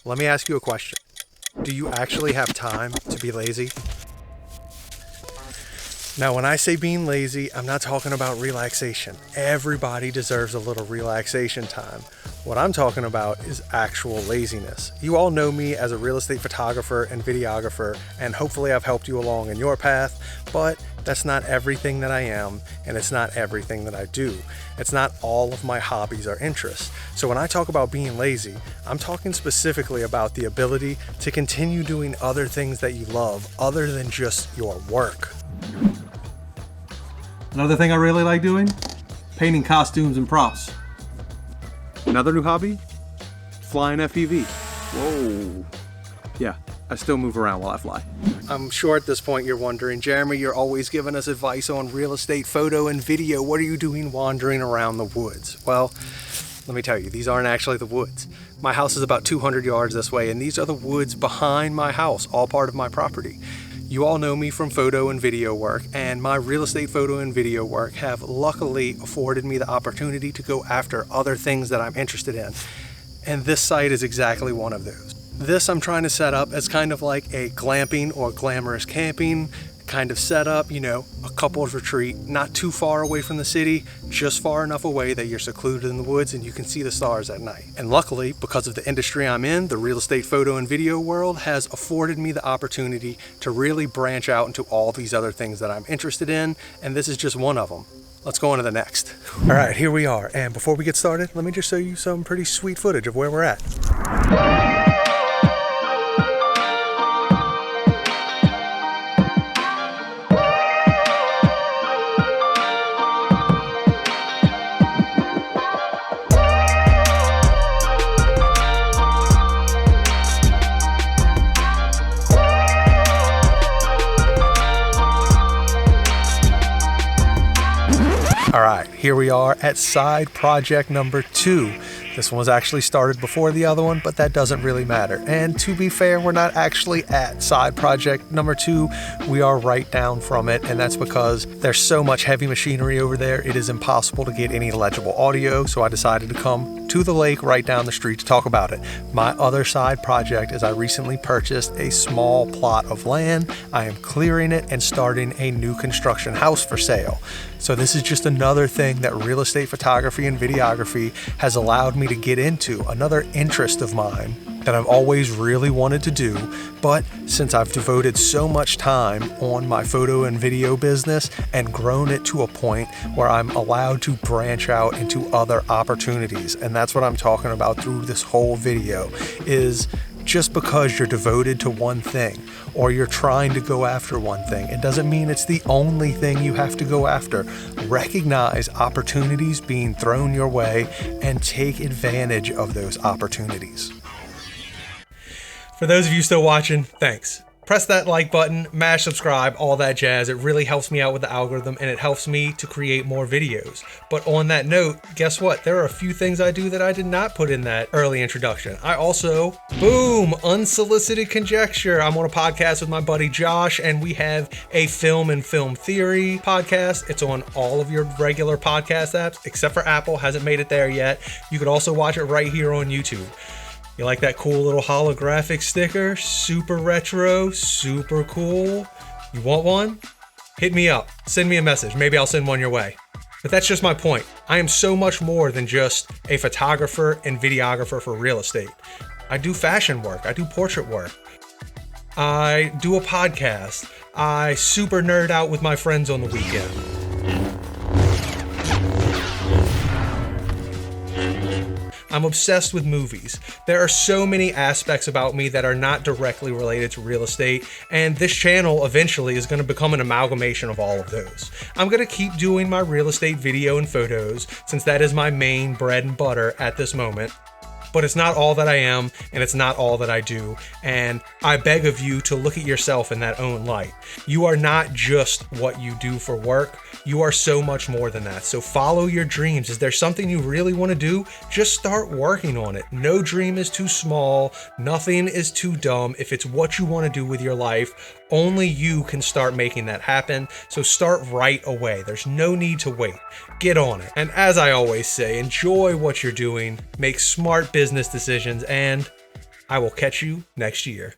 let me ask you a question. Do you actually have time to be lazy? Now, when I say being lazy, I'm not talking about relaxation. Everybody deserves a little relaxation time. What I'm talking about is actual laziness. You all know me as a real estate photographer and videographer, and hopefully I've helped you along in your path, but that's not everything that I am, and it's not everything that I do. It's not all of my hobbies or interests. So when I talk about being lazy, I'm talking specifically about the ability to continue doing other things that you love other than just your work. Another thing I really like doing? Painting costumes and props. Another new hobby? Flying FPV. Whoa. Yeah, I still move around while I fly. I'm sure at this point you're wondering, Jeremy, you're always giving us advice on real estate, photo, and video. What are you doing wandering around the woods? Well, let me tell you, these aren't actually the woods. My house is about 200 yards this way, and these are the woods behind my house, all part of my property. You all know me from photo and video work, and my real estate photo and video work have luckily afforded me the opportunity to go after other things that I'm interested in. And this site is exactly one of those. This I'm trying to set up as kind of like a glamping or glamorous camping kind of setup, you know, a couple's retreat, not too far away from the city, just far enough away that you're secluded in the woods and you can see the stars at night. And luckily, because of the industry I'm in, the real estate photo and video world has afforded me the opportunity to really branch out into all these other things that I'm interested in, and this is just one of them. Let's go on to the next. All right, here we are. And before we get started, let me just show you some pretty sweet footage of where we're at. All right, here we are at side project number 2. This one was actually started before the other one, but that doesn't really matter. And to be fair, we're not actually at side project number 2. We are right down from it, and that's because there's so much heavy machinery over there, it is impossible to get any legible audio, so I decided to come to the lake right down the street to talk about it. My other side project is I recently purchased a small plot of land. I am clearing it and starting a new construction house for sale. So this is just another thing that real estate photography and videography has allowed me to get into, another interest of mine that I've always really wanted to do, but since I've devoted so much time on my photo and video business and grown it to a point where I'm allowed to branch out into other opportunities, and that's what I'm talking about through this whole video, is just because you're devoted to one thing or you're trying to go after one thing, it doesn't mean it's the only thing you have to go after. Recognize opportunities being thrown your way and take advantage of those opportunities. For those of you still watching, thanks. Press that like button, mash subscribe, all that jazz. It really helps me out with the algorithm and it helps me to create more videos. But on that note, guess what? There are a few things I do that I did not put in that early introduction. I also, boom, unsolicited conjecture. I'm on a podcast with my buddy Josh, and we have a film and film theory podcast. It's on all of your regular podcast apps, except for Apple, hasn't made it there yet. You could also watch it right here on YouTube. You like that cool little holographic sticker? Super retro, super cool. You want one? Hit me up. Send me a message. Maybe I'll send one your way. But that's just my point. I am so much more than just a photographer and videographer for real estate. I do fashion work. I do portrait work. I do a podcast. I super nerd out with my friends on the weekend. I'm obsessed with movies. There are so many aspects about me that are not directly related to real estate, and this channel eventually is going to become an amalgamation of all of those. I'm going to keep doing my real estate video and photos, since that is my main bread and butter at this moment. But it's not all that I am, and it's not all that I do, and I beg of you to look at yourself in that own light. You are not just what you do for work, you are so much more than that. So follow your dreams. Is there something you really want to do? Just start working on it. No dream is too small, nothing is too dumb. If it's what you want to do with your life, only you can start making that happen. So start right away. There's no need to wait. Get on it. And as I always say, enjoy what you're doing, make smart business decisions, and I will catch you next year.